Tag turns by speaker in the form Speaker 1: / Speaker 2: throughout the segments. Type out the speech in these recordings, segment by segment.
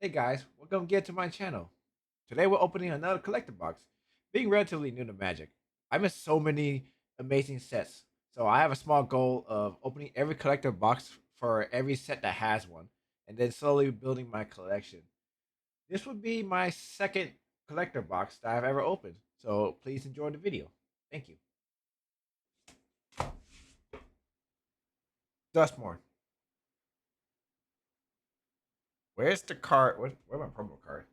Speaker 1: Hey guys, welcome again to my channel. Today we're opening another collector box. Being relatively new to Magic, I missed so many amazing sets. So I have a small goal of opening every collector box for every set that has one, and then slowly building my collection. This would be my second collector box that I've ever opened. So please enjoy the video. Thank you. Duskmourn. Where's the card? Where's my promo card?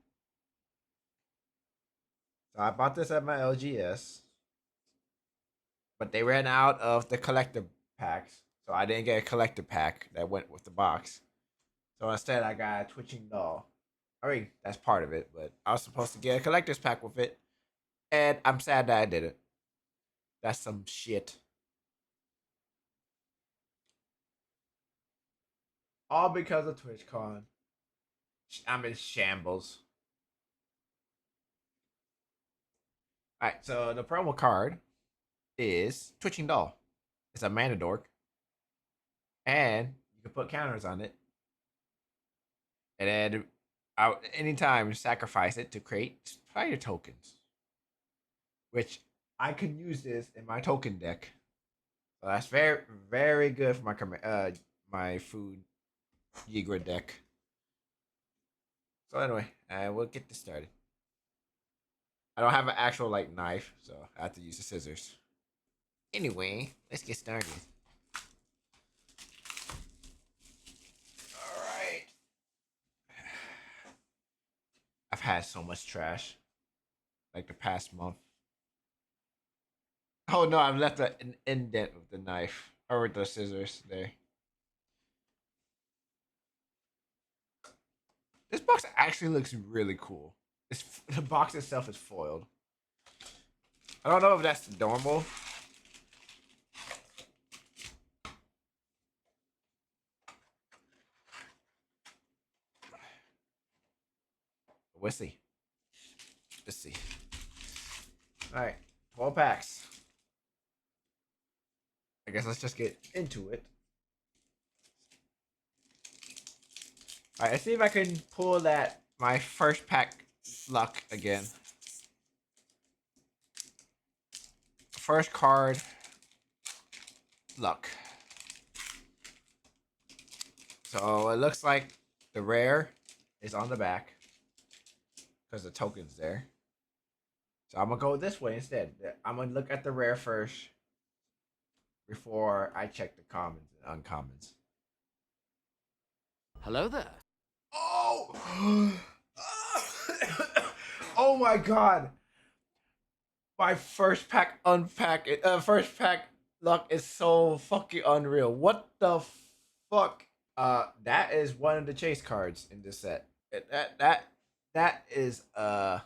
Speaker 1: So I bought this at my LGS, but they ran out of the collector packs, so I didn't get a collector pack that went with the box. So instead, I got a twitching doll. I mean, that's part of it, but I was supposed to get a collector's pack with it, and I'm sad that I didn't. That's some shit. All because of TwitchCon. I'm in shambles. All right, so the promo card is Twitching Doll. It's a mana dork, and you can put counters on it, and then anytime sacrifice it to create fire tokens, which I can use this in my token deck. So that's very good for my food Yigra deck. So anyway, we'll get this started. I don't have an actual like knife, so I have to use the scissors. Anyway, let's get started. All right. I've had so much trash like the past month. Oh no, I've left an indent with the knife or with the scissors there. This box actually looks really cool. The box itself is foiled. I don't know if that's normal. We'll see. Let's see. All right, 12 packs. I guess let's just get into it. All right, let's see if I can pull that my first pack luck again. First card luck. So it looks like the rare is on the back because the token's there. So I'm gonna go this way instead. I'm gonna look at the rare first before I check the commons and uncommons.
Speaker 2: Hello there.
Speaker 1: Oh! Oh my god! My first pack unpack it. First pack luck is so fucking unreal. What the fuck? That is one of the chase cards in this set. That is it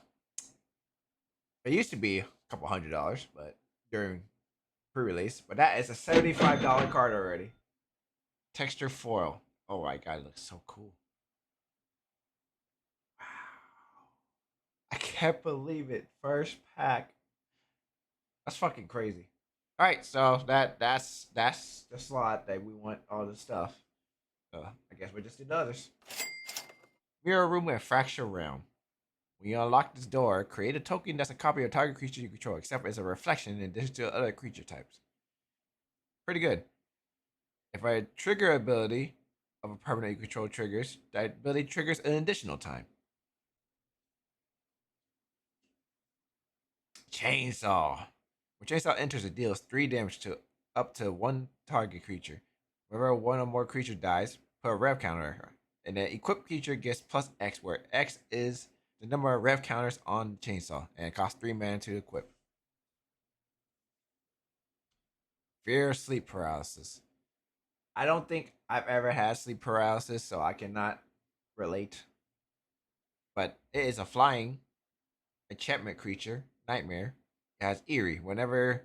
Speaker 1: used to be a couple $100, but during pre-release, but that is a $75 card already. Texture foil. Oh my god, it looks so cool. Wow. I can't believe it. First pack. That's fucking crazy. All right, so that's the slot that we want all the stuff. So I guess we just do the others. Mirror room and fracture realm. When you unlock this door, create a token that's a copy of a target creature you control, except it's a reflection in addition to other creature types. Pretty good. If a trigger ability of a permanent you control triggers, that ability triggers an additional time. Chainsaw. When Chainsaw enters, it deals 3 damage to up to one target creature. Whenever one or more creature dies, put a rev counter. And then equipped creature gets plus X, where X is the number of rev counters on the chainsaw, and it costs 3 mana to equip. Fear sleep paralysis. I don't think I've ever had sleep paralysis, so I cannot relate. But it is a flying enchantment creature, nightmare. It has eerie. Whenever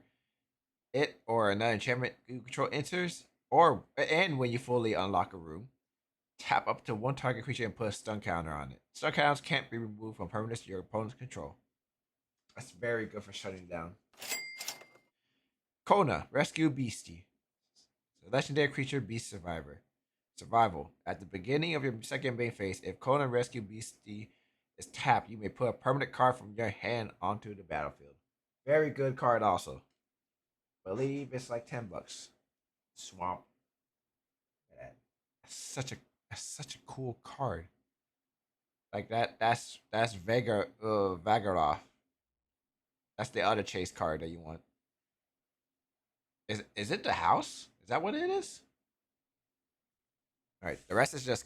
Speaker 1: it or another enchantment you control enters, or and when you fully unlock a room, tap up to one target creature and put a stun counter on it. Stun counters can't be removed from permanents your opponent's control. That's very good for shutting down. Kona, rescue beastie. So legendary creature, beast survivor. Survival. At the beginning of your second main phase, if Conan Rescue Beastie is tapped, you may put a permanent card from your hand onto the battlefield. Very good card also. Believe it's like $10. Swamp. That's such a that's such a cool card. Like that's Vagaroth. That's the other chase card that you want. Is it the house? Is that what it is? All right, the rest is just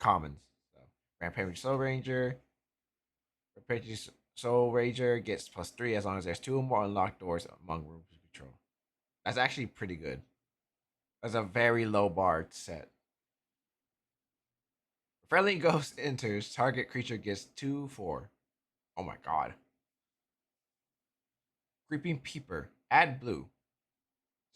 Speaker 1: commons. So Rampage Soul Ranger, Rampage Soul Ranger gets +3 as long as there's two or more unlocked doors among rooms you control. That's actually pretty good. That's a very low bar set. Friendly ghost enters, target creature gets 2/4. Oh my god. Creeping Peeper. Add blue.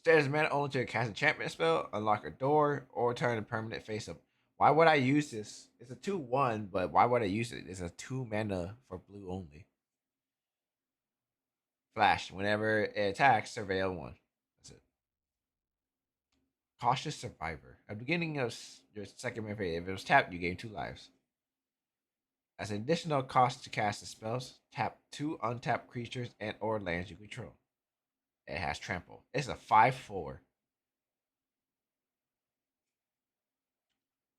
Speaker 1: Stay as mana only to cast enchantment spell, unlock a door, or turn a permanent face up. Why would I use this? It's a 2/1, but why would I use it? It's a 2 mana for blue only. Flash. Whenever it attacks, surveil 1. That's it. Cautious Survivor. At the beginning of your second main phase, if it was tapped, you gain 2 lives. As an additional cost to cast the spells, tap 2 untapped creatures and or lands you control. It has trample. It's a 5/4.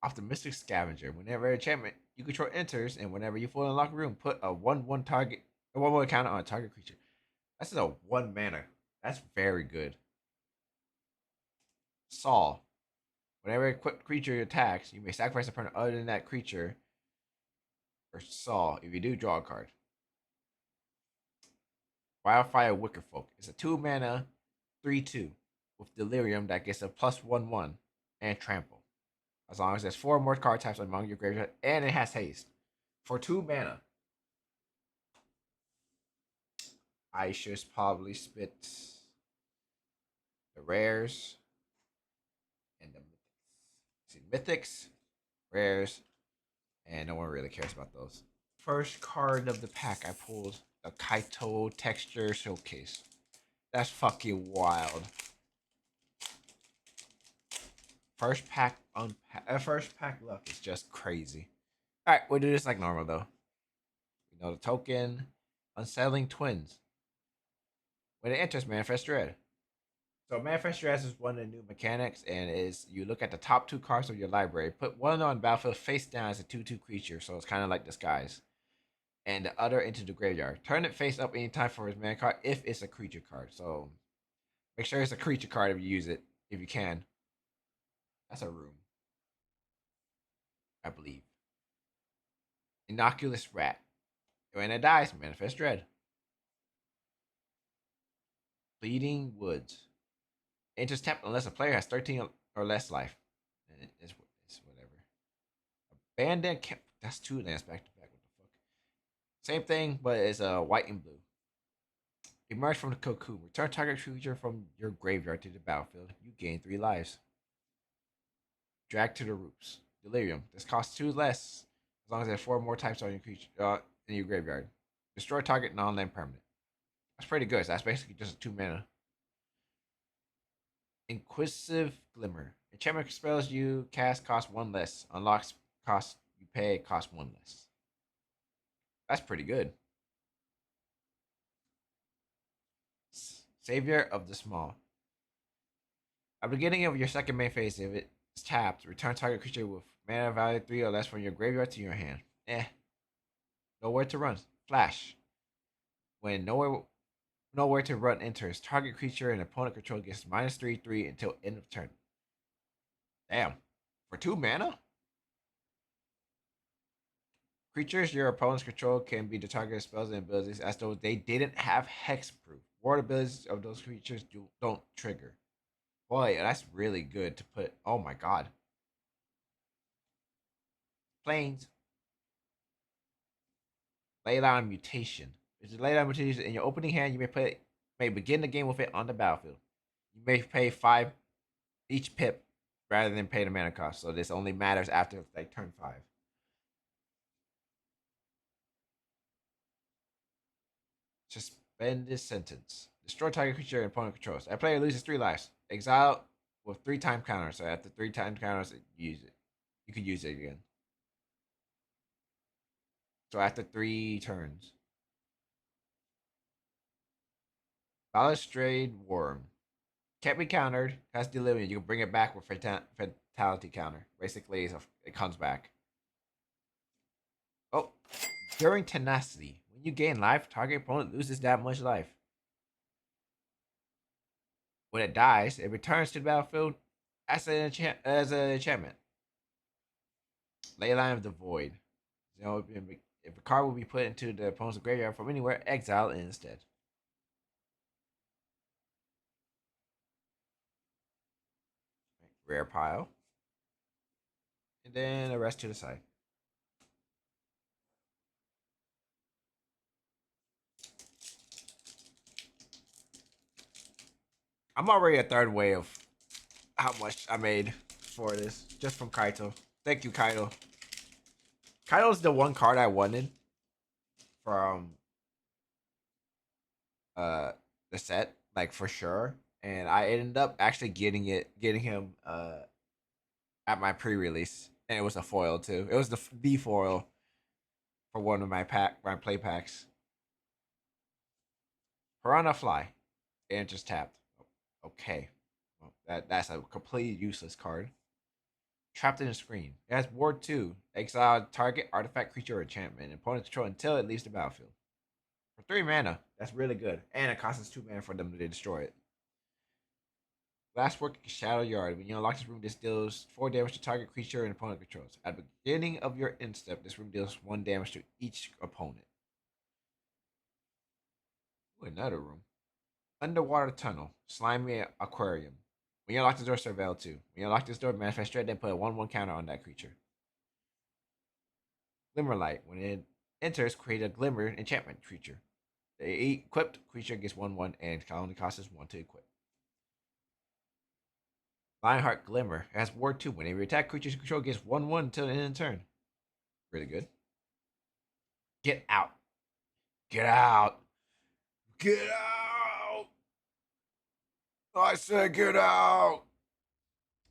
Speaker 1: Optimistic Scavenger. Whenever enchantment you control enters, and whenever you fully unlock a room, put a 1/1 target, a 1/1 counter on a target creature. That's a 1 mana. That's very good. Saul. Whenever a equipped creature attacks, you may sacrifice a opponent other than that creature or Saul. If you do, draw a card. Wildfire Wicker Folk. It's a 2 mana, 3/2 with Delirium that gets a +1/1 and trample. As long as there's 4 more card types among your graveyard, and it has haste. For 2 mana, I should probably spit the rares and the mythics. See, mythics, rares, and no one really cares about those. First card of the pack I pulled a Kaito Texture Showcase. That's fucking wild. First pack luck is just crazy. All right, we'll do this like normal though. We know the token, Unsettling Twins. When it enters, Manifest Dread. So Manifest Dread is one of the new mechanics, and is you look at the top 2 cards of your library, put one on battlefield face down as a 2/2 creature, so it's kind of like Disguise, and the other into the graveyard. Turn it face up anytime for his mana card if it's a creature card. So make sure it's a creature card if you use it, if you can. That's a room, I believe. Innocuous Rat. When it dies, Manifest Dread. Bleeding Woods. Enters tap unless a player has 13 or less life. And it's whatever. Abandoned Camp. That's 2 lands back to back. What the fuck? Same thing, but it's white and blue. Emerge from the cocoon. Return target creature from your graveyard to the battlefield. You gain 3 lives. Drag to the roots. Delirium. This costs 2 less as long as there's 4 more types on your creature in your graveyard. Destroy target non-land permanent. That's pretty good. So that's basically just a 2 mana. Inquisitive Glimmer. Enchantment spells you cast cost 1 less. Unlocks cost you pay cost 1 less. That's pretty good. Savior of the Small. At the beginning of your second main phase, if it's tapped, return target creature with mana value 3 or less from your graveyard to your hand. Nowhere to run. Flash. When nowhere to run enters, target creature and opponent control gets -3/3 until end of turn. Damn. For 2 mana? Creatures your opponent's control can be the target of spells and abilities as though they didn't have hexproof. Ward abilities of those creatures don't trigger. Boy, that's really good to put. Oh my god. Planes. Leyline Mutation. If it's a Leyline Mutation in your opening hand, you may begin the game with it on the battlefield. You may pay 5 each pip rather than pay the mana cost. So this only matters after like turn 5. Suspend this sentence. Destroy target creature and opponent controls. That player loses 3 lives. Exile Well, 3 time counter. So after 3 time counters, use it. You could use it again. So after 3 turns, balustrade worm can't be countered. Has delimited. You can bring it back with fatality counter. Basically, it comes back. Oh, during tenacity, when you gain life, target opponent loses that much life. When it dies, it returns to the battlefield as an enchantment. Leyline of the Void. You know, if a card will be put into the opponent's graveyard from anywhere, exile it instead. Rare pile. And then the rest to the side. I'm already a third way of how much I made for this just from Kaito. Thank you, Kaito. Kaito's the one card I wanted from uh the set, like for sure. And I ended up actually getting him at my pre-release, and it was a foil too. It was the foil for one of my play packs. Piranha Fly, and just tapped. Okay, well, that's a completely useless card. Trapped in a screen. It has Ward 2. Exile target artifact, creature, or enchantment. Opponent control until it leaves the battlefield. For 3 mana, that's really good. And it costs us 2 mana for them to destroy it. Last work, Shadow Yard. When you unlock this room, this deals 4 damage to target creature and opponent controls. At the beginning of your end step, this room deals 1 damage to each opponent. Ooh, another room. Underwater Tunnel. Slimy Aquarium. When you unlock this door, Surveil 2. When you unlock this door, manifest straight, then put a 1/1 counter on that creature. Glimmerlight. When it enters, create a Glimmer enchantment creature. The equipped creature gets 1/1 and only costs 1 to equip. Lionheart Glimmer. It has Ward 2. Whenever you attack, creatures control gets 1/1 until the end of the turn. Really good. Get out. Get out. Get out. I said get out.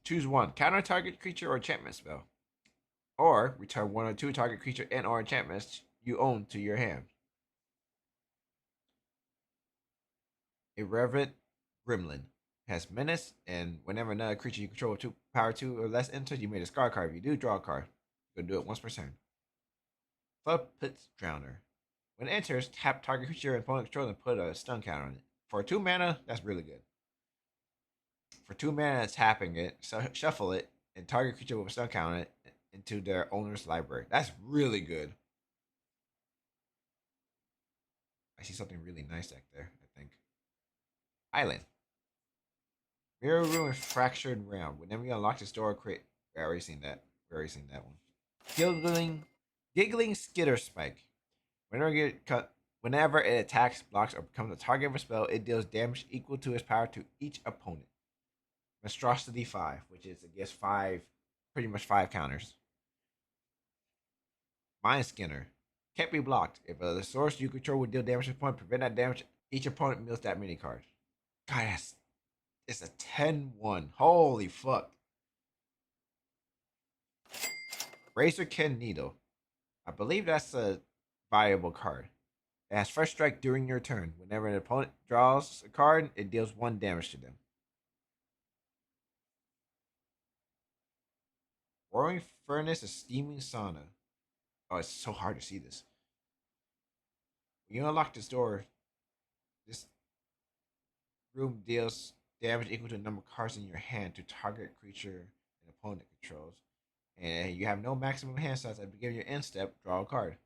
Speaker 1: Choose one. Counter target creature or enchantment spell. Or return 1 or 2 target creature and or enchantments you own to your hand. Irreverent Gremlin has menace, and whenever another creature you control with power 2 or less enters, you may discard a card. If you do, draw a card. You can do it once per turn. Flood Pits Drowner. When it enters, tap target creature and opponent control and put a stun counter on it. For 2 mana, that's really good. For 2 mana, tapping it, so shuffle it, and target creature with a stun counter it into their owner's library. That's really good. I see something really nice back there, I think. Island. Mirror Room and Fractured Realm. Whenever you unlock this door, create. We already seen that. We already seen that one. Giggling Skitter Spike. Whenever it attacks, blocks, or becomes a target of a spell, it deals damage equal to its power to each opponent. Monstrosity 5, which is against 5, pretty much 5 counters. Mind Skinner. Can't be blocked. If a source you control would deal damage to a opponent, prevent that damage, each opponent mills that mini card. God, it's a 10-1. Holy fuck. Razorkin Needle. I believe that's a viable card. It has first strike during your turn. Whenever an opponent draws a card, it deals 1 damage to them. Roaring Furnace, a steaming sauna. Oh, it's so hard to see this. When you unlock this door, this room deals damage equal to the number of cards in your hand to target creature and opponent controls. And you have no maximum hand size. At the beginning of your end step, draw a card.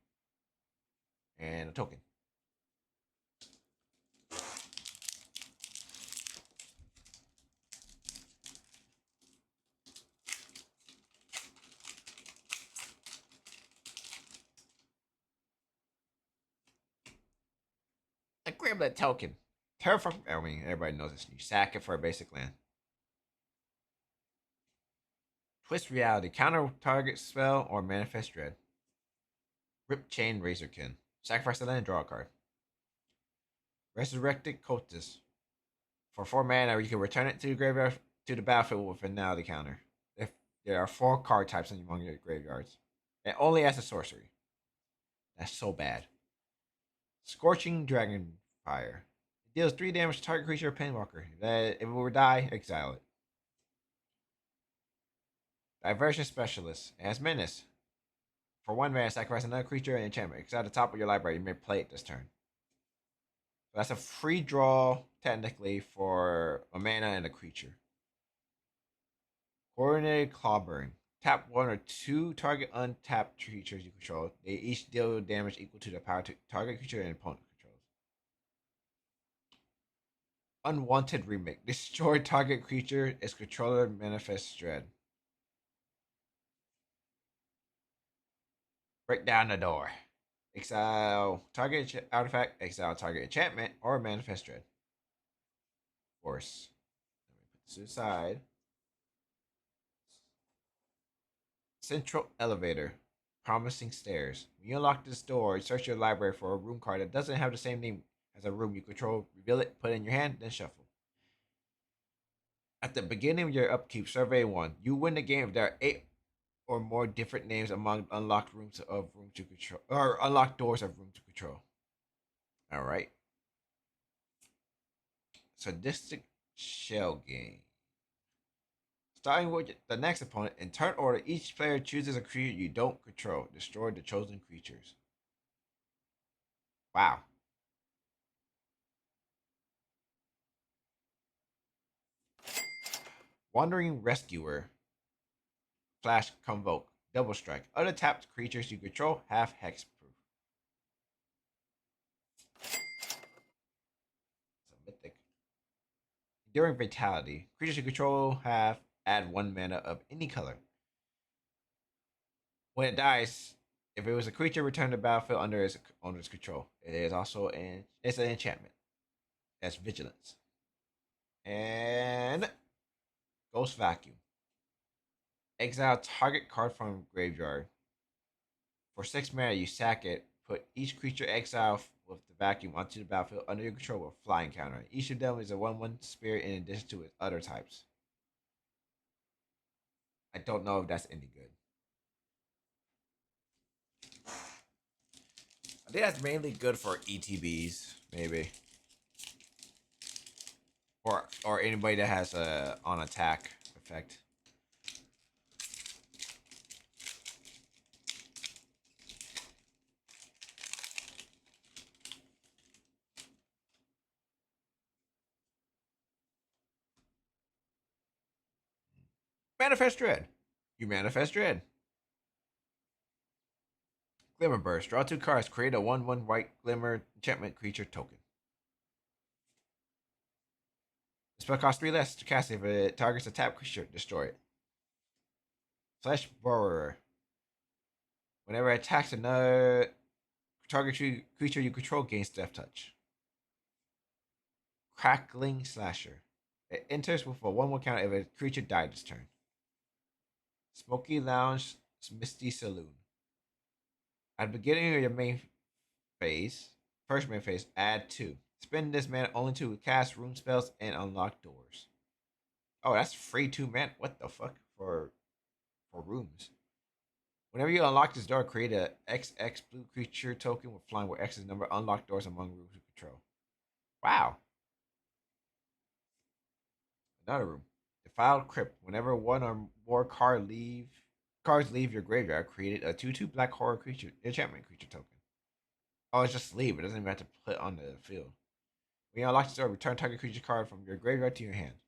Speaker 1: And a token. A Gremlin token. Terraform. I mean, everybody knows this. You sack it for a basic land. Twist Reality. Counter target spell or manifest dread. Rip Chain Razorkin. Sacrifice the land, draw a card. Resurrected Cultist. For 4 mana, you can return it to the graveyard to the battlefield with a finality counter. If there are 4 card types among your graveyards, and only as a sorcery. That's so bad. Scorching Dragon Fire. It deals 3 damage to target creature or Pinwalker. That if it were die, exile it. Diversion Specialist. It has Menace. For 1 mana, sacrifice another creature and enchantment. It's at the top of your library. You may play it this turn. So that's a free draw, technically, for a mana and a creature. Coordinated Clawburn. Tap 1 or 2 target untapped creatures you control. They each deal damage equal to the power to target creature and opponent controls. Unwanted Remake. Destroy target creature. Its controller manifests dread. Break down the door. Exile target artifact, exile target enchantment, or manifest dread. Of course. Let me put this to the side. Central Elevator. Promising Stairs. When you unlock this door, search your library for a room card that doesn't have the same name as a room you control. Reveal it, put it in your hand, then shuffle. At the beginning of your upkeep, survey 1. You win the game if there are 8 or more different names among unlocked rooms of room to control, or unlocked doors of room to control. All right. Sadistic Shell Game. Starting with the next opponent, in turn order, each player chooses a creature you don't control. Destroy the chosen creatures. Wow. Wandering Rescuer. Flash Convoke. Double Strike. Other tapped creatures you control have hexproof. It's a mythic. Enduring Vitality. Creatures you control have add 1 mana of any color. When it dies, if it was a creature, return to the battlefield under its owner's control. It is also it's an enchantment. That's Vigilance. And Ghost Vacuum. Exile target card from graveyard. For 6 mana, you sack it. Put each creature exile with the vacuum onto the battlefield under your control with flying counter. Each of them is a 1/1 spirit in addition to its other types. I don't know if that's any good. I think that's mainly good for ETBs, maybe. Or anybody that has a on attack effect. Manifest Dread. You manifest Dread. Glimmer Burst. Draw 2 cards. Create a 1/1 white Glimmer enchantment creature token. The spell costs 3 less to cast if it targets a tap creature. Destroy it. Flesh Borrower. Whenever it attacks another target creature you control, gains Death Touch. Crackling Slasher. It enters with a 1/1 counter if a creature died this turn. Smoky Lounge Misty Saloon. At the beginning of your main phase, first main phase, add 2. Spend this mana only to cast room spells and unlock doors. Oh, that's free 2 mana. What the fuck for rooms? Whenever you unlock this door, create a XX blue creature token with flying where X is the number of unlocked doors among rooms you control. Wow. Another room. Defiled Crypt. Whenever 1 or more cards leave your graveyard, create a 2/2 black horror creature enchantment creature token. Oh, it's just leave. It doesn't even have to put on the field. When you unlock this door, return target creature card from your graveyard to your hand.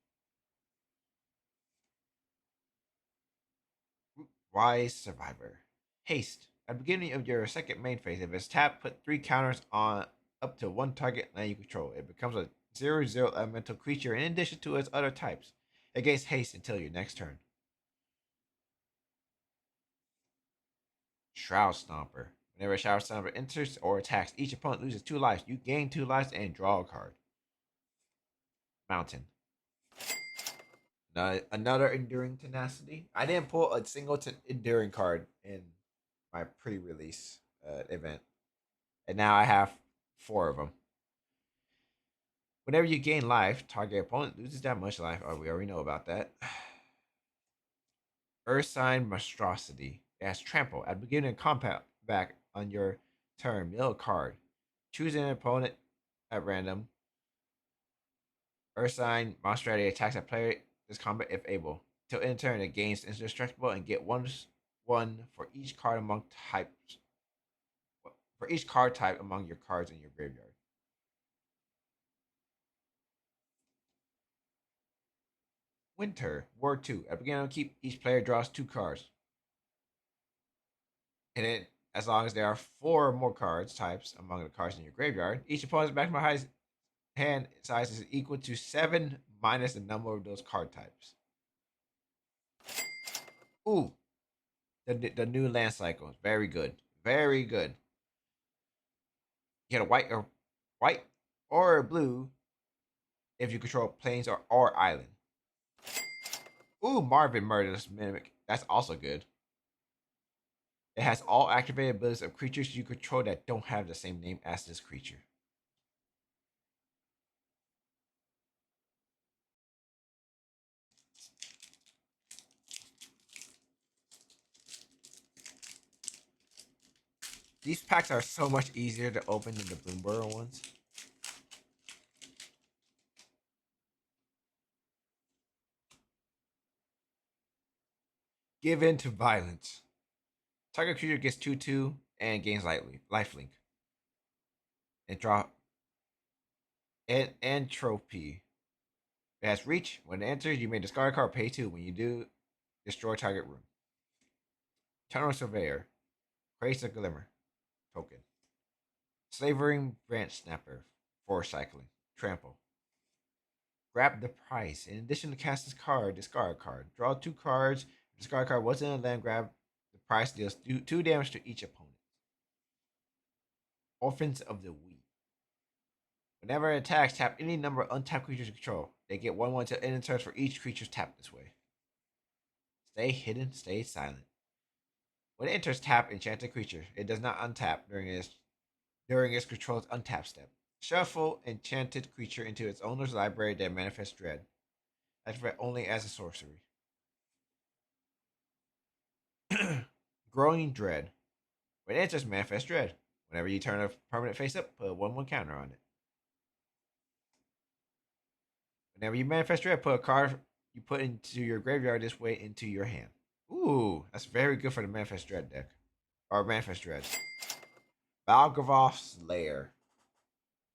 Speaker 1: Wise Survivor. Haste. At the beginning of your second main phase, if it's tapped, put 3 counters on up to 1 target land you control. It becomes a 0/0 elemental creature in addition to its other types. It gains haste until your next turn. Shroud Stomper. Whenever a Shroud Stomper enters or attacks, each opponent loses 2 lives. You gain 2 lives and draw a card. Mountain. Another Enduring Tenacity. I didn't pull a single Enduring card in my pre-release event, and now I have 4 of them. Whenever you gain life, target opponent loses that much life. Oh, we already know about that. Earth sign monstrosity. It has trample. At the beginning of combat back on your turn, mill a card. Choose an opponent at random. Earth sign monstrosity attacks a player this combat if able. Till in turn, it gains indestructible and get one for each card among types. For each card type among your cards in your graveyard. Winter War 2. At the beginning of keep, each player draws 2 cards. And then, as long as there are 4 more cards types among the cards in your graveyard, each opponent's maximum hand size is equal to 7 minus the number of those card types. Ooh, the new land cycle is very good. Very good. You get a white or blue if you control plains or island. Ooh, Marvin Murderous Mimic. That's also good. It has all activated abilities of creatures you control that don't have the same name as this creature. These packs are so much easier to open than the Bloomburrow ones. Give in to violence. Target creature gets 2/2 and gains lifelink. And draw entropy. It has reach. When it enters, you may discard a card, pay 2. When you do, destroy target room. Tunnel Surveyor. Creates a glimmer token. Slavering Branch Snapper. For cycling. Trample. Grab the price. In addition to cast this card, discard a card. Draw 2 cards. If discard card wasn't in a land grab, the price deals 2 damage to each opponent. Orphans of the Weak. Whenever it attacks, tap any number of untapped creatures you control. They get 1/1 till end of turns for each creature's tapped this way. Stay hidden, stay silent. When it enters tap enchanted creature, it does not untap during its control's untap step. Shuffle enchanted creature into its owner's library that manifests dread. Activate only as a sorcery. Growing Dread. When it enters manifest dread. Whenever you turn a permanent face up, put a 1/1 counter on it. Whenever you manifest dread, put a card you put into your graveyard this way into your hand. Ooh, that's very good for the manifest dread deck. Or manifest dread. Balgavoth's Lair.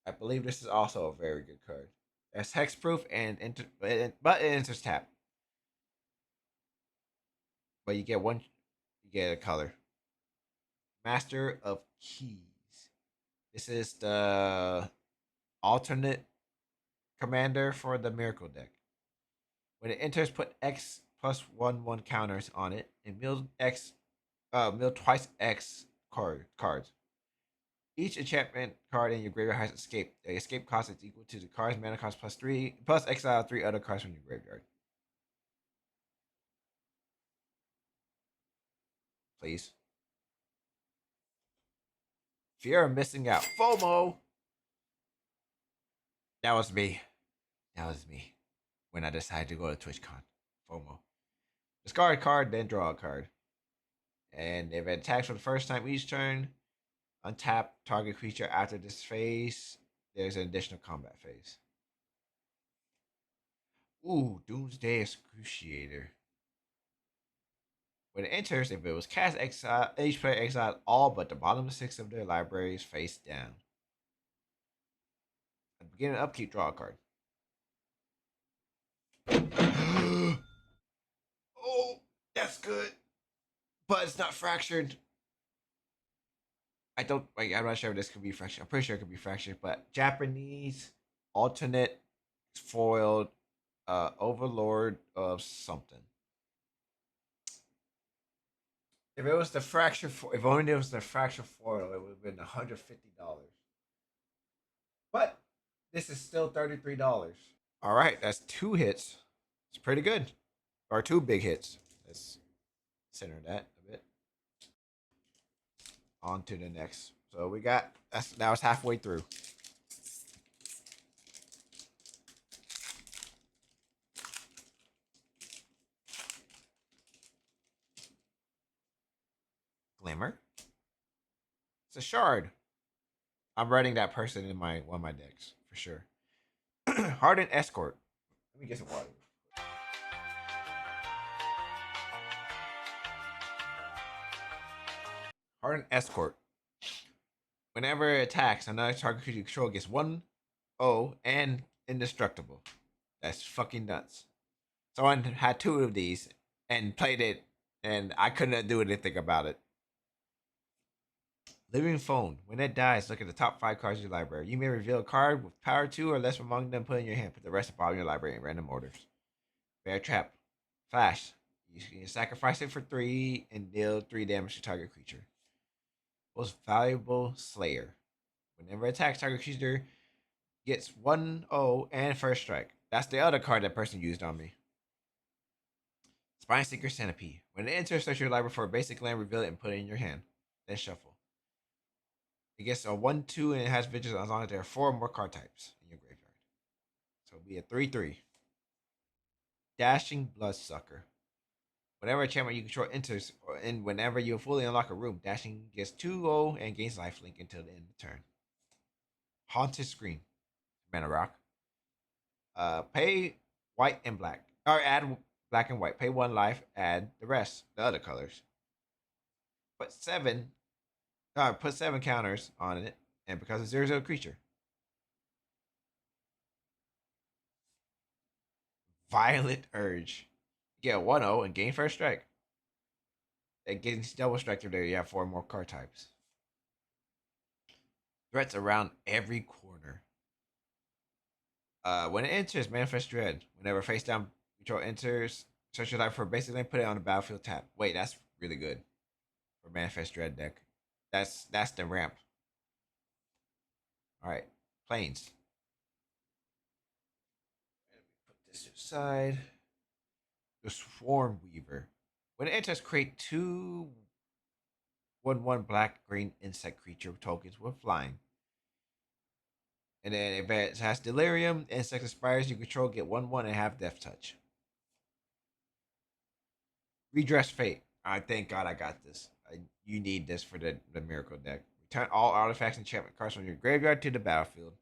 Speaker 1: I believe this is also a very good card. It's hexproof but it enters tap. But you get a color. Master of Keys. This is the alternate commander for the Miracle deck. When it enters, put X plus 1/1 counters on it and mill twice X cards. Each enchantment card in your graveyard has escape. The escape cost is equal to the card's mana cost plus 3, plus exile 3 other cards from your graveyard. Please. Fear of missing out. FOMO! That was me. That was me. When I decided to go to TwitchCon. FOMO. Discard a card, then draw a card. And if it attacks for the first time each turn, untap target creature after this phase. There's an additional combat phase. Ooh, Doomsday Excruciator. When it enters, if it was cast, exile each player exiled all but the bottom 6 of their libraries face down. At the beginning of upkeep, draw a card. Oh, that's good. But it's not fractured. I'm not sure if this could be fractured. I'm pretty sure it could be fractured, but Japanese alternate foiled overlord of something. If only it was the fracture foil, it would have been $150. But this is still $33. All right, that's 2 hits. It's pretty good, or 2 big hits. Let's center that a bit. On to the next. So we got that was halfway through. It's a shard. I'm writing that person in my one of my decks for sure. Hardened Escort. Let me get some water. Hardened Escort. Whenever it attacks, another target creature you control gets 1/0 and indestructible. That's fucking nuts. Someone had two of these and played it, and I couldn't do anything about it. Living Phone. When it dies, look at the top 5 cards of your library. You may reveal a card with power 2 or less among them, put in your hand. Put the rest of your library in random orders. Bear Trap. Flash. You can sacrifice it for 3 and deal 3 damage to target creature. Most Valuable Slayer. Whenever it attacks, target creature gets 1/0 and first strike. That's the other card that person used on me. Spine Seeker Centipede. When it enters, search your library for a basic land, reveal it, and put it in your hand. Then shuffle. It gets a 1/2 and it has vigilance as long as there are 4 more card types in your graveyard. So it'll be a 3/3. Dashing Bloodsucker. Whenever a champion you control enters, and whenever you fully unlock a room, Dashing gets 2/0 and gains lifelink until the end of the turn. Haunted Screen. Mana Rock. Pay white and black. Or add black and white. Pay 1 life, add the rest, the other colors. Put 7 put 7 counters on it, and because it's 0/0 creature. Violent Urge. You get a 1/0 and gain first strike. It gains double strike through there. You have 4 more card types. Threats around every corner. When it enters, Manifest Dread. Whenever face down control enters, search your life for a basic lane, put it on the battlefield tap. Wait, that's really good for Manifest Dread deck. That's the ramp. All right, Plains. Put this aside. The Swarm Weaver. When it enters, create 2/1/1 black green insect creature tokens with flying. And then if it has Delirium, insect inspires you control, get 1/1 and have Death Touch. Redress Fate. I thank God I got this. You need this for the Miracle deck. Return all artifacts and enchantment cards from your graveyard to the battlefield.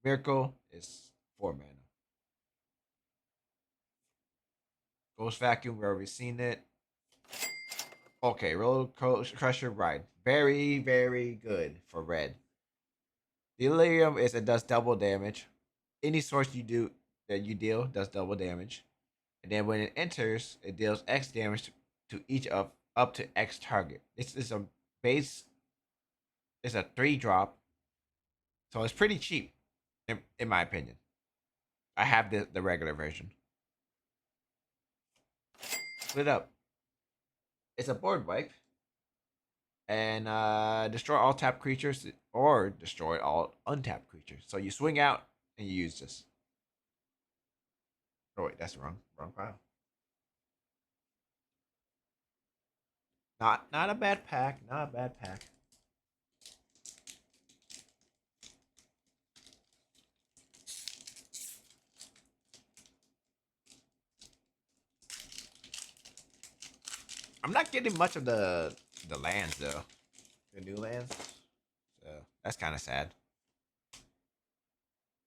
Speaker 1: Miracle is 4 mana. Ghost Vacuum, we've already seen it. Okay, Roller Crusher Ride. Very, very good for red. Delirium is it does double damage. Any source you do that you deal does double damage. And then when it enters, it deals X damage to each of up to X target. This is a base. It's a 3-drop, so it's pretty cheap, in my opinion. I have the regular version. Split up. It's a board wipe, and destroy all tapped creatures or destroy all untapped creatures. So you swing out and you use this. Oh wait, that's wrong pile. Not a bad pack. Not a bad pack. I'm not getting much of the lands though. The new lands. So that's kind of sad.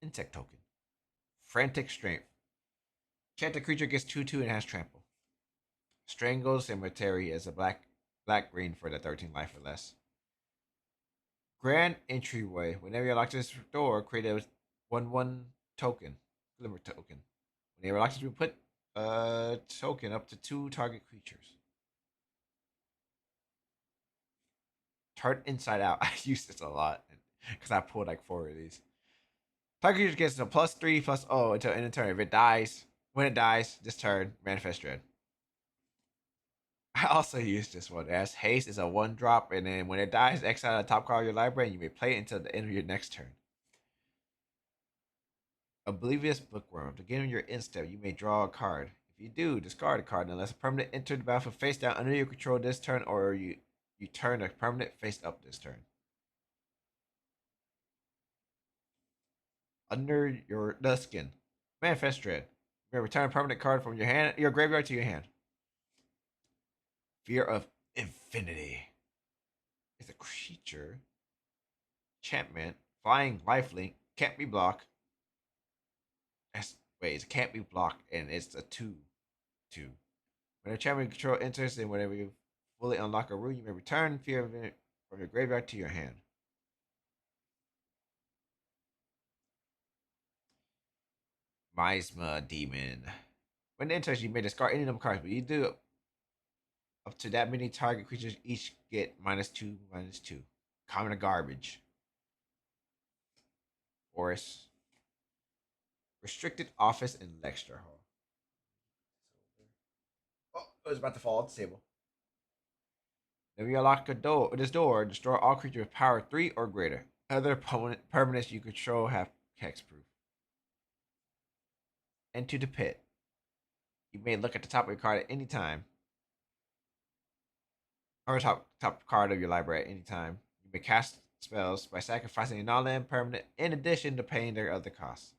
Speaker 1: Insect token. Frantic Strength. Chant the creature gets 2/2 and has trample. Strangle Cemetery is a black green for the 13 life or less. Grand Entryway. Whenever you unlock this door, create a 1/1 token. Glimmer token. Whenever you unlock this, we put a token up to 2 target creatures. Turn Inside Out. I use this a lot because I pulled like 4 of these. Target creature gets a +3/+0 until end of turn. If it dies, when it dies, this turn, Manifest Dread. I also use this one. As haste is a 1-drop, and then when it dies, exile the top card of your library, and you may play it until the end of your next turn. Oblivious Bookworm. At the beginning of your end step, you may draw a card. If you do, discard a card unless a permanent entered the battlefield face down under your control this turn, or you turn a permanent face up this turn. Under your Duskin. Manifest Dread. You may return a permanent card from your graveyard to your hand. Fear of Infinity. It's a creature. Enchantment. Flying lifelink. Can't be blocked. Wait, it can't be blocked, and it's a 2/2. When a champion control enters, and whenever you fully unlock a room, you may return fear of it from your graveyard to your hand. Miasma Demon. When it enters, you may discard any number of cards, but you do up to that many target creatures each get -2/-2. Common or garbage. Forest. Restricted office and lecture hall. Oh, it was about to fall off the table. If you unlock this door, destroy all creatures with power 3 or greater. Other permanents you control have hexproof. Into the pit. You may look at the top of your card at any time, or top card of your library at any time. You may cast spells by sacrificing a non-land permanent in addition to paying their other costs.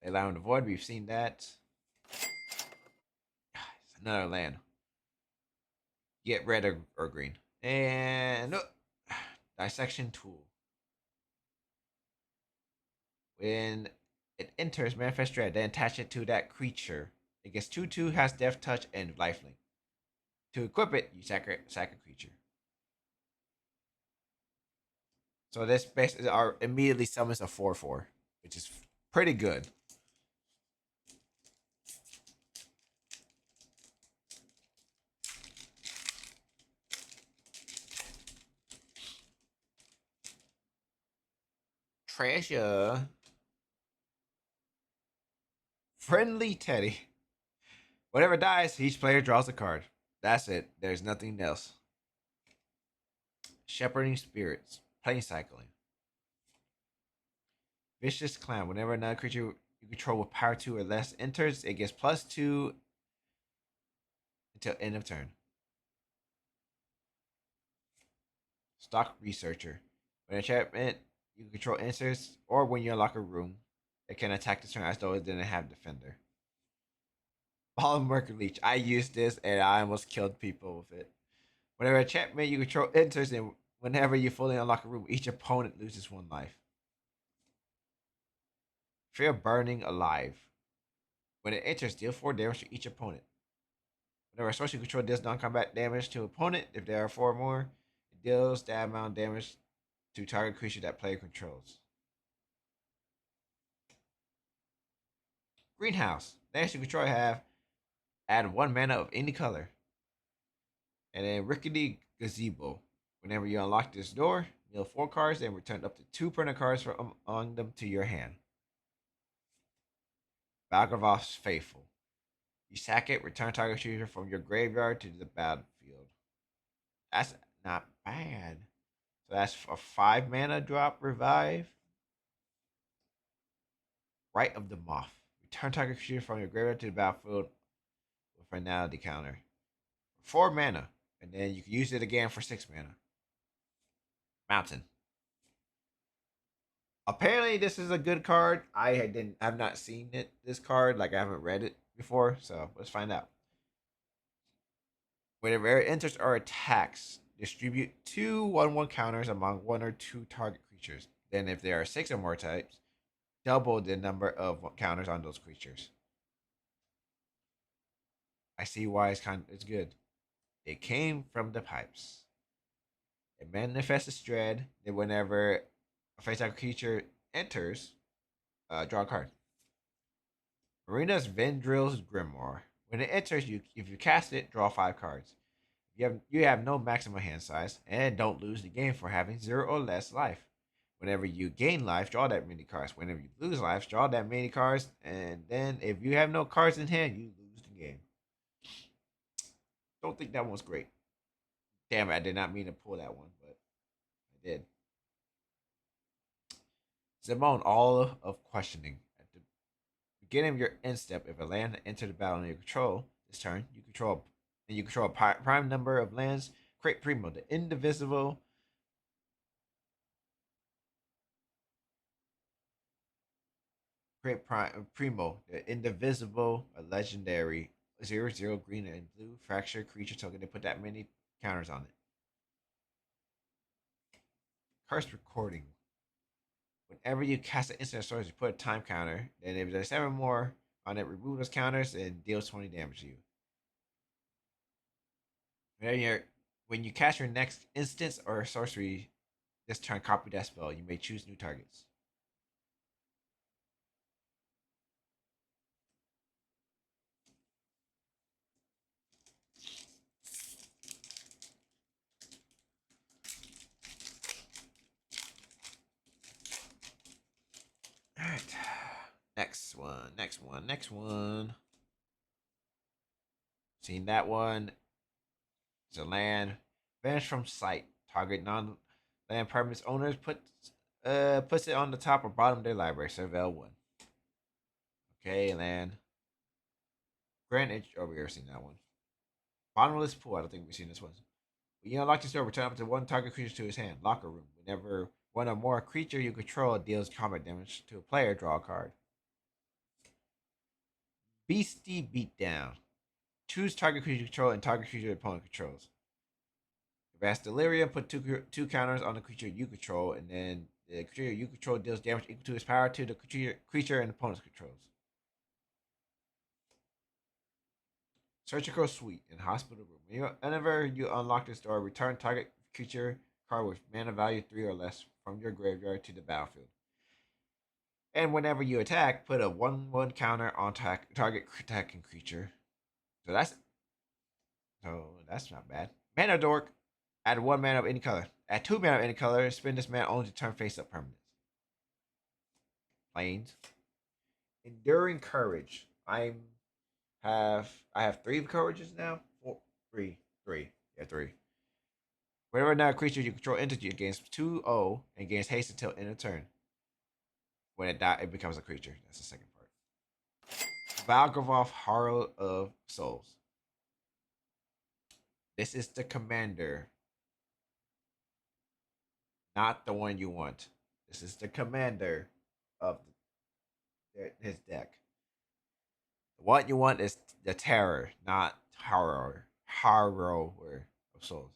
Speaker 1: They allow in the void. We've seen that. It's another land. Get red or green. And dissection tool. When it enters Manifest Dread, then attach it to that creature. It gets 2/2, has Death Touch, and Lifelink. To equip it, you sack a creature. So this basically immediately summons a 4/4, which is pretty good. Treasure. Friendly Teddy. Whatever dies, each player draws a card. That's it. There's nothing else. Shepherding Spirits. Plane cycling. Vicious Clown. Whenever another creature you control with power 2 or less enters, it gets +2 until end of turn. Stock Researcher. When enchantment you control enters, or when you unlock a room, it can attack the turn as though it didn't have defender. Ball of Mercury Leech. I used this and I almost killed people with it. Whenever enchantment you control enters, and whenever you fully unlock a room, each opponent loses 1 life. Fear Burning Alive. When it enters, deal 4 damage to each opponent. Whenever a source you control deals non-combat damage to opponent, if there are 4 or more, it deals that amount of damage to target creature that player controls. Greenhouse. Lands you control have add 1 mana of any color. And then Rickety Gazebo. Whenever you unlock this door, deal 4 cards and return up to 2 permanent cards from among them to your hand. Balgravov's Faithful. You sack it, return target creature from your graveyard to the battlefield. That's not bad. So that's a 5 mana drop revive. Rite of the Moth. Return target creature from your graveyard to the battlefield with a finality counter. 4 mana. And then you can use it again for 6 mana. Mountain. Apparently this is a good card. I've not seen this card, like I haven't read it before, so let's find out. Whenever it enters or attacks, distribute 2 1/1 counters among 1 or 2 target creatures. Then if there are 6 or more types, double the number of counters on those creatures. I see why it's good. It came from the pipes. It manifests dread that whenever a face type creature enters, draw a card. Marina's Vendril's Grimoire. When it enters, if you cast it, draw 5 cards. You have no maximum hand size, and don't lose the game for having 0 or less life. Whenever you gain life, draw that many cards. Whenever you lose life, draw that many cards, and then if you have no cards in hand, you lose the game. Don't think that one's great. Damn it, I did not mean to pull that one, but I did. Simone, all of questioning. At the beginning of your end step, if a land enters the battle under your control this turn, you control a prime number of lands. Create Primo, the indivisible. Create Primo, the indivisible, a legendary 0/0 green and blue fracture creature token. They put that many counters on it. Curse recording. Whenever you cast an instant source, you put a time counter. Then if there's 7 more on it, remove those counters and deals 20 damage to you. When you cast your next instance or sorcery this turn, copy that spell. You may choose new targets. All right. Next one. Seen that one. It's a land. Banish from sight. Target non-land permanent owners puts it on the top or bottom of their library. Surveil 1. Okay, land. Grand Entry. Oh, we already seen that one. Bottomless pool. I don't think we've seen this one. When you unlock this door, return up to one target creature to his hand. Locker room. Whenever one or more creature you control deals combat damage to a player, draw a card. Beastie Beatdown. Choose target creature you control and target creature your opponent controls. Vast Delirium, put two counters on the creature you control, and then the creature you control deals damage equal to its power to the creature and opponent's controls. Surgical Suite in Hospital Room. Whenever you unlock this door, return target creature card with mana value 3 or less from your graveyard to the battlefield. And whenever you attack, put a 1/1 counter on target attacking creature. So that's not bad. Mana Dork. Add 1 mana of any color. Add 2 mana of any color. Spend this mana only to turn face up permanents. Planes. Enduring Courage. I have 3 courages now. Three. Yeah, 3. Whenever now creature you control enters you, gains 2/0 and gains haste until end of turn. When it dies, it becomes a creature. That's the second part. Valgavoth, Horror of Souls. This is the commander, not the one you want. This is the commander of his deck. What you want is the terror, not horror. Horror of souls.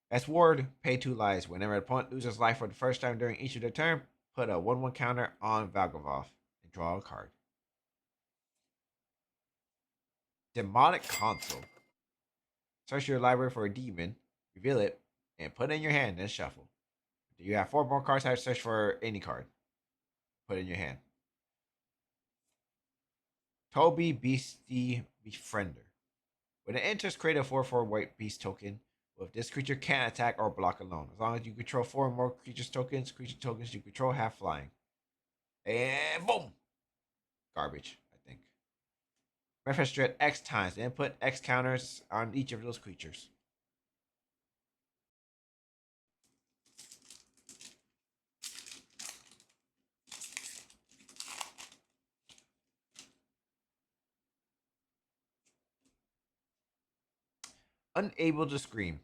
Speaker 1: As ward, pay 2 lives. Whenever an opponent loses life for the first time during each of their turn, put a 1/1 counter on Valgavoth and draw a card. Demonic Console. Search your library for a demon, reveal it, and put it in your hand, then shuffle. Do you have 4 more cards? Have to search for any card. Put it in your hand. Toby Beastie Befriender. When it enters, create a 4/4 white beast token. With this creature can't attack or block alone. As long as you control 4 or more creature tokens you control have flying. And boom! Garbage, I think. Manifest Dread X times, then put X counters on each of those creatures. Unable to Scream.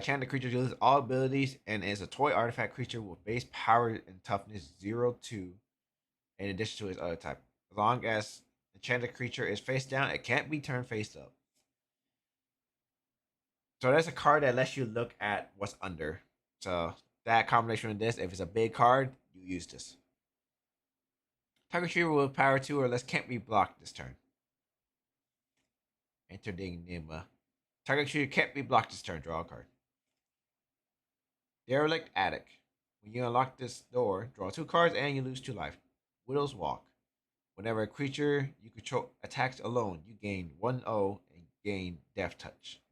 Speaker 1: Chant the creature loses all abilities and is a toy artifact creature with base power and toughness 0/2 in addition to its other type. As long as the enchanted creature is face down, it can't be turned face up. So that's a card that lets you look at what's under. So that combination with this, if it's a big card, you use this. Target creature with power 2 or less can't be blocked this turn. Enter the Enigma. Target creature can't be blocked this turn. Draw a card. Derelict Attic. When you unlock this door, draw 2 cards and you lose 2 life. Widow's Walk. Whenever a creature you control attacks alone, you gain 1/0 and gain Death Touch.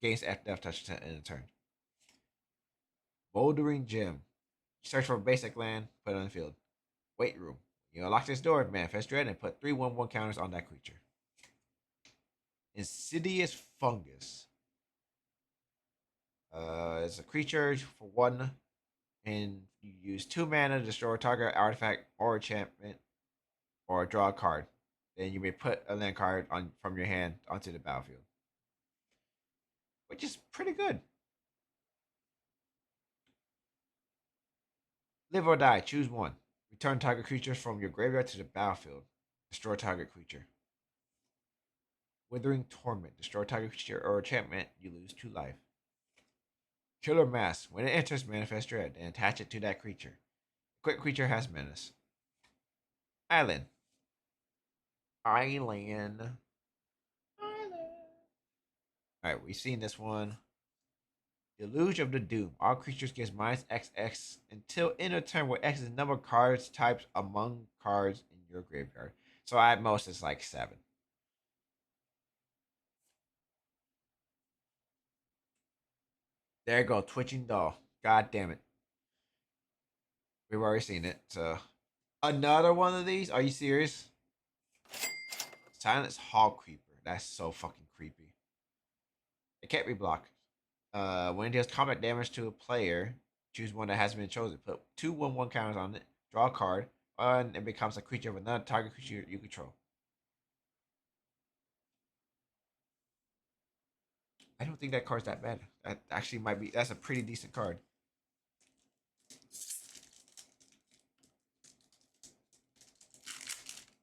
Speaker 1: Gains Death Touch in a turn. Bouldering Gem. Search for a basic land, put it on the field. Weight Room. You unlock this door, Manifest Dread, and put 3 1/1 counters on that creature. Insidious Fungus. It's a creature for 1, and you use 2 mana to destroy a target artifact or enchantment, or draw a card. Then you may put a land card from your hand onto the battlefield, which is pretty good. Live or Die. Choose 1. Return target creatures from your graveyard to the battlefield. Destroy target creature. Withering Torment. Destroy target creature or enchantment. You lose 2 life. Killer Mask. When it enters, manifest dread and attach it to that creature. Quick creature has menace. Island. Island. Alright, we've seen this one. Deluge of the Doom. All creatures get minus XX until end of turn where X is the number of cards types among cards in your graveyard. So at most it's like 7. There you go, Twitching Doll. God damn it. We've already seen it. So another one of these? Are you serious? Silence Hall Creeper. That's so fucking creepy. It can't be blocked. When it deals combat damage to a player, choose one that hasn't been chosen. Put 2/1/1 counters on it. Draw a card, and it becomes a creature of another target creature you control. I don't think that card's that bad. That actually might be. That's a pretty decent card.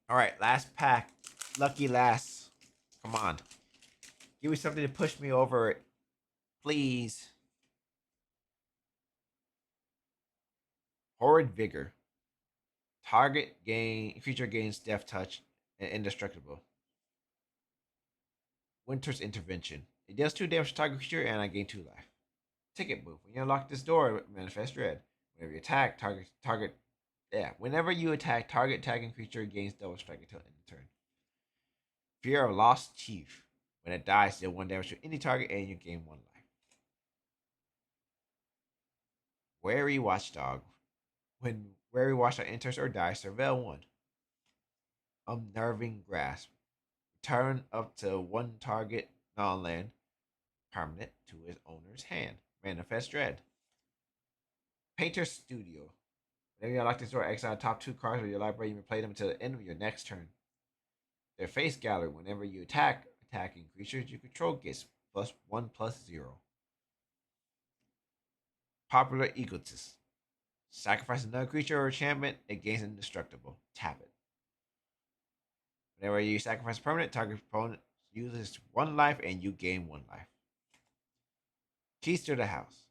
Speaker 1: All right, last pack. Lucky last. Come on. Give me something to push me over it. Please. Horrid Vigor. Target gain creature gains death touch and indestructible. Winter's Intervention. It deals 2 damage to target creature and I gain 2 life. Ticket move. When you unlock this door, manifest dread. Whenever you attack, Whenever you attack, target attacking creature gains double strike until end of turn. Fear of Lost Chief. When it dies, deal 1 damage to any target and you gain 1 life. Wary Watchdog. When Wary Watchdog enters or dies, surveil 1. Unnerving Grasp. Return up to 1 target non-land permanent to its owner's hand. Manifest Dread. Painter Studio. Whenever you unlock this door, exile the top 2 cards of your library, you may play them until the end of your next turn. Their face gallery. Whenever you attack attacking creatures you control gets +1/+0. Popular Egotist. Sacrifice another creature or enchantment, it gains indestructible. Tap it. Whenever you sacrifice a permanent, target opponent uses 1 life and you gain 1 life. Keys to the House.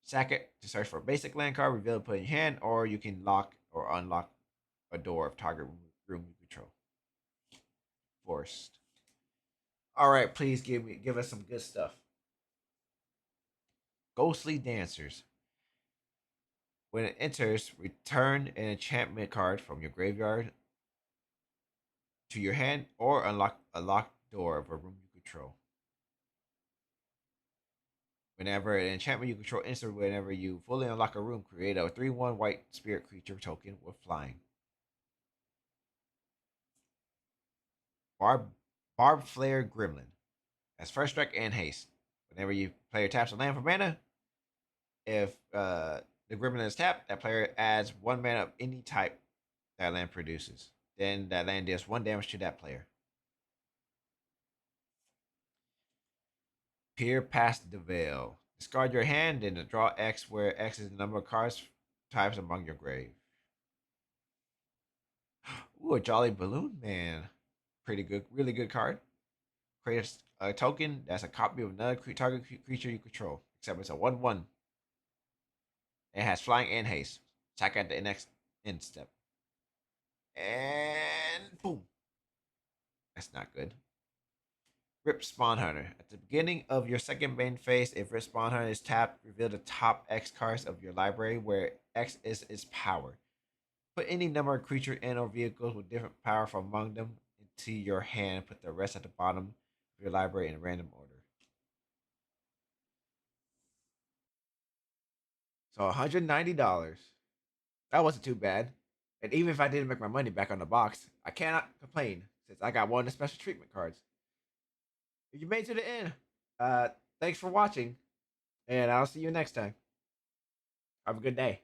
Speaker 1: Sack it to search for a basic land card, reveal it, put it in your hand, or you can lock or unlock a door of target room you control. Forced. All right, please give us some good stuff. Ghostly Dancers. When it enters, return an enchantment card from your graveyard to your hand, or unlock a locked door of a room you control. Whenever an enchantment you control enters, whenever you fully unlock a room, create a 3/1 white spirit creature token with flying. Barb Flare Gremlin. Has first strike and haste. Whenever you player taps a land for mana, if the Gremlin is tapped, that player adds 1 mana of any type that land produces. Then that land deals 1 damage to that player. Peer past the veil. Discard your hand and draw X, where X is the number of cards types among your grave. Ooh, a Jolly Balloon Man. Pretty good, really good card. Create a token that's a copy of another target creature you control, except it's a 1/1. It has flying and haste. Attack at the next end step. And boom. That's not good. Rip Spawn Hunter. At the beginning of your second main phase, if Rip Spawn Hunter is tapped, reveal the top X cards of your library where X is its power. Put any number of creature and or vehicles with different power from among them into your hand. Put the rest at the bottom of your library in random order. So $190. That wasn't too bad. And even if I didn't make my money back on the box, I cannot complain since I got one of the special treatment cards. If you made it to the end, uh, thanks for watching, and I'll see you next time. Have a good day.